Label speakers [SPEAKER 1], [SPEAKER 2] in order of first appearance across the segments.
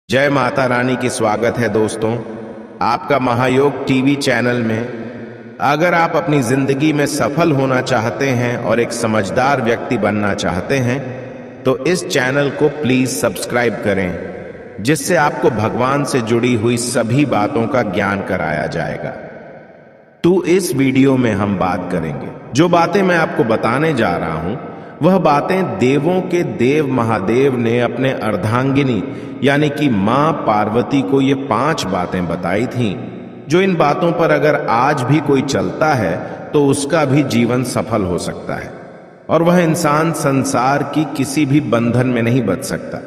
[SPEAKER 1] जय माता रानी की स्वागत है दोस्तों आपका महायोग टीवी चैनल में। अगर आप अपनी जिंदगी में सफल होना चाहते हैं और एक समझदार व्यक्ति बनना चाहते हैं तो इस चैनल को प्लीज सब्सक्राइब करें, जिससे आपको भगवान से जुड़ी हुई सभी बातों का ज्ञान कराया जाएगा। तो इस वीडियो में हम बात करेंगे, जो बातें मैं आपको बताने जा रहा हूं वह बातें देवों के देव महादेव ने अपने अर्धांगिनी यानी कि मां पार्वती को ये 5 बातें बताई थीं, जो इन बातों पर अगर आज भी कोई चलता है तो उसका भी जीवन सफल हो सकता है और वह इंसान संसार की किसी भी बंधन में नहीं बच सकता।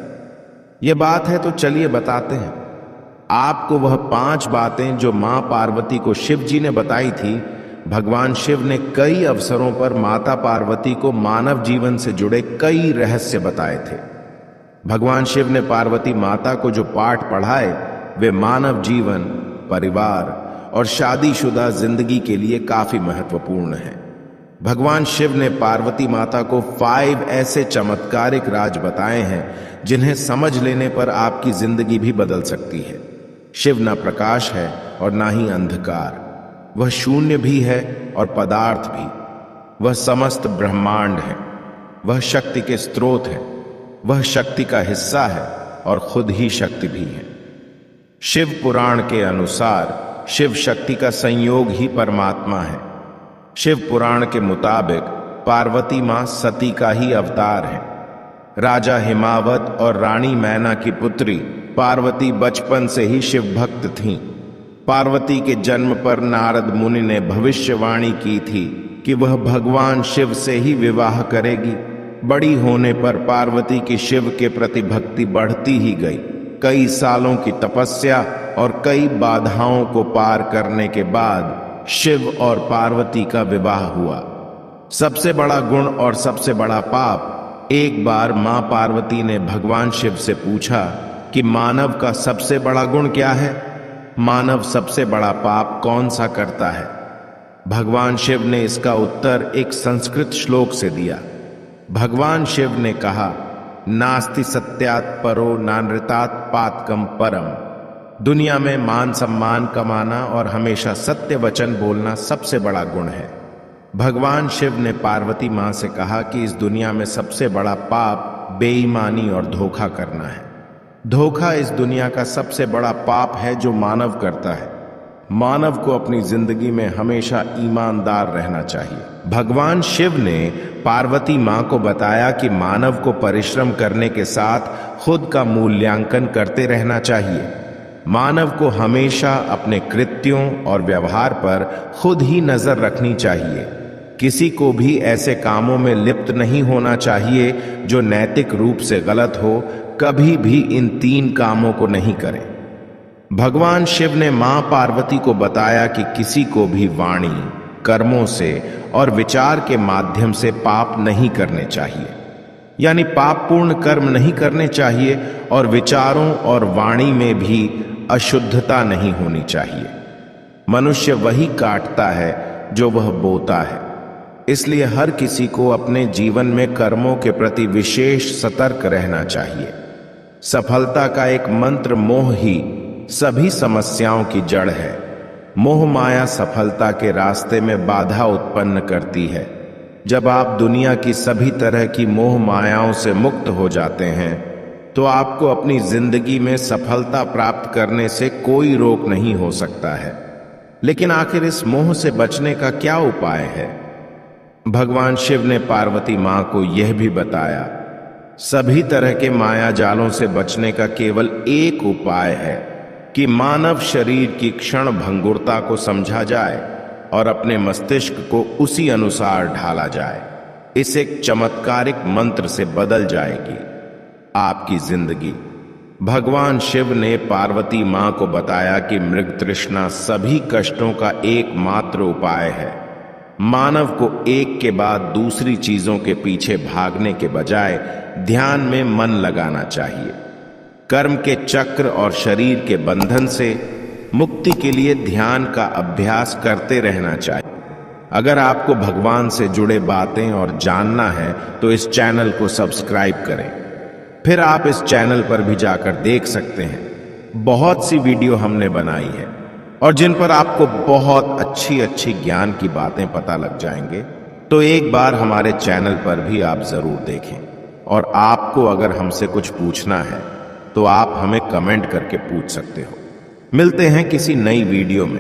[SPEAKER 1] यह बात है तो चलिए बताते हैं आपको वह 5 बातें जो मां पार्वती को शिव जी ने बताई थी। भगवान शिव ने कई अवसरों पर माता पार्वती को मानव जीवन से जुड़े कई रहस्य बताए थे। भगवान शिव ने पार्वती माता को जो पाठ पढ़ाए वे मानव जीवन, परिवार और शादीशुदा जिंदगी के लिए काफी महत्वपूर्ण हैं। भगवान शिव ने पार्वती माता को 5 ऐसे चमत्कारिक राज बताए हैं जिन्हें समझ लेने पर आपकी जिंदगी भी बदल सकती है। शिव न प्रकाश है और ना ही अंधकार, वह शून्य भी है और पदार्थ भी। वह समस्त ब्रह्मांड है, वह शक्ति के स्रोत है, वह शक्ति का हिस्सा है और खुद ही शक्ति भी है। शिव पुराण के अनुसार शिव शक्ति का संयोग ही परमात्मा है। शिव पुराण के मुताबिक पार्वती मां सती का ही अवतार है। राजा हिमावत और रानी मैना की पुत्री पार्वती बचपन से ही शिव भक्त थीं। पार्वती के जन्म पर नारद मुनि ने भविष्यवाणी की थी कि वह भगवान शिव से ही विवाह करेगी। बड़ी होने पर पार्वती की शिव के प्रति भक्ति बढ़ती ही गई। कई सालों की तपस्या और कई बाधाओं को पार करने के बाद शिव और पार्वती का विवाह हुआ। सबसे बड़ा गुण और सबसे बड़ा पाप। एक बार मां पार्वती ने भगवान शिव से पूछा कि मानव का सबसे बड़ा गुण क्या है, मानव सबसे बड़ा पाप कौन सा करता है। भगवान शिव ने इसका उत्तर एक संस्कृत श्लोक से दिया। भगवान शिव ने कहा, नास्ति सत्यात् परो नानृतात् पातकम परम। दुनिया में मान सम्मान कमाना और हमेशा सत्य वचन बोलना सबसे बड़ा गुण है। भगवान शिव ने पार्वती मां से कहा कि इस दुनिया में सबसे बड़ा पाप बेईमानी और धोखा करना है। धोखा इस दुनिया का सबसे बड़ा पाप है जो मानव करता है। मानव को अपनी जिंदगी में हमेशा ईमानदार रहना चाहिए। भगवान शिव ने पार्वती मां को बताया कि मानव को परिश्रम करने के साथ खुद का मूल्यांकन करते रहना चाहिए। मानव को हमेशा अपने कृत्यों और व्यवहार पर खुद ही नजर रखनी चाहिए। किसी को भी ऐसे कामों में लिप्त नहीं होना चाहिए जो नैतिक रूप से गलत हो। कभी भी इन 3 कामों को नहीं करें। भगवान शिव ने मां पार्वती को बताया कि किसी को भी वाणी, कर्मों से और विचार के माध्यम से पाप नहीं करने चाहिए, यानी पापपूर्ण कर्म नहीं करने चाहिए और विचारों और वाणी में भी अशुद्धता नहीं होनी चाहिए। मनुष्य वही काटता है जो वह बोता है, इसलिए हर किसी को अपने जीवन में कर्मों के प्रति विशेष सतर्क रहना चाहिए। सफलता का एक मंत्र मोह ही सभी समस्याओं की जड़ है। मोह माया सफलता के रास्ते में बाधा उत्पन्न करती है। जब आप दुनिया की सभी तरह की मोह मायाओं से मुक्त हो जाते हैं तो आपको अपनी जिंदगी में सफलता प्राप्त करने से कोई रोक नहीं हो सकता है। लेकिन आखिर इस मोह से बचने का क्या उपाय है? भगवान शिव ने पार्वती मां को यह भी बताया, सभी तरह के माया जालों से बचने का केवल एक उपाय है कि मानव शरीर की क्षण भंगुरता को समझा जाए और अपने मस्तिष्क को उसी अनुसार ढाला जाए। इस एक चमत्कारिक मंत्र से बदल जाएगी आपकी जिंदगी। भगवान शिव ने पार्वती मां को बताया कि मृग तृष्णा सभी कष्टों का एकमात्र उपाय है। मानव को एक के बाद दूसरी चीजों के पीछे भागने के बजाय ध्यान में मन लगाना चाहिए। कर्म के चक्र और शरीर के बंधन से मुक्ति के लिए ध्यान का अभ्यास करते रहना चाहिए। अगर आपको भगवान से जुड़े बातें और जानना है तो इस चैनल को सब्सक्राइब करें। फिर आप इस चैनल पर भी जाकर देख सकते हैं बहुत सी वीडियो हमने बनाई है और जिन पर आपको बहुत अच्छी अच्छी ज्ञान की बातें पता लग जाएंगे। तो एक बार हमारे चैनल पर भी आप जरूर देखें। और आपको अगर हमसे कुछ पूछना है तो आप हमें कमेंट करके पूछ सकते हो। मिलते हैं किसी नई वीडियो में।